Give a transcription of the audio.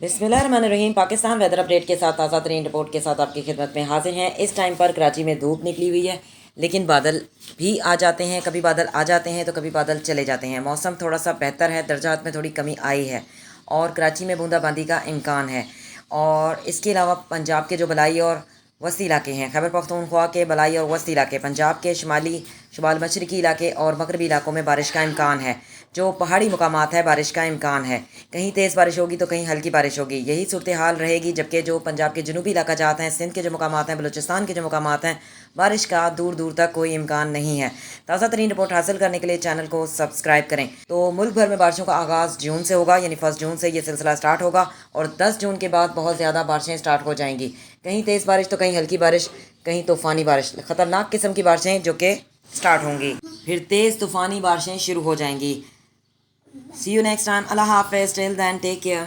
बिस्मिल्लाहिर्रहमानिर्रहीम। Pakistan weather update के साथ ताज़ा तरीन रिपोर्ट के साथ आपकी खिदमत में हाजिर हैं। इस टाइम पर कराची में धूप निकली हुई है, लेकिन बादल भी आ जाते हैं। कभी बादल आ जाते हैं तो कभी बादल चले जाते हैं। मौसम थोड़ा सा बेहतर है, दर्जात में थोड़ी कमी आई है और कराची में बूंदाबांदी का इम्कान है। और इसके अलावा पंजाब के जो बलाई और वस्ती इलाके हैं, खैबर पख्तूनख्वा के बलाई और वस्ती इलाके, पंजाब के शुमाल मशरकी इलाके और मगरबी इलाकों में बारिश का इम्कान है। जो पहाड़ी मुकामात है बारिश का इम्कान है, कहीं तेज़ बारिश होगी तो कहीं हल्की बारिश होगी, यही सूरत हाल रहेगी। जबकि जो पंजाब के जनूबी इलाका जाते हैं, सिंध के जो मुकामात हैं, बलूचिस्तान के जो मुकामात हैं, बारिश का दूर दूर तक कोई इम्कान नहीं है। ताज़ा तरीन रिपोर्ट हासिल करने के लिए चैनल को सब्सक्राइब करें। तो मुल्क भर में बारिशों का आगाज़ जून से होगा, यानी 1 जून से ये सिलसिला स्टार्ट होगा और 10 जून के बाद बहुत ज़्यादा बारिशें स्टार्ट हो जाएंगी। कहीं तेज़ बारिश तो कहीं हल्की बारिश, कहीं तूफ़ानी बारिश, ख़तरनाक किस्म की बारिशें जो कि स्टार्ट होंगी। फिर तेज़ तूफ़ानी बारिशें शुरू हो जाएंगी। See you next time. Allah Hafiz. Till then, take care.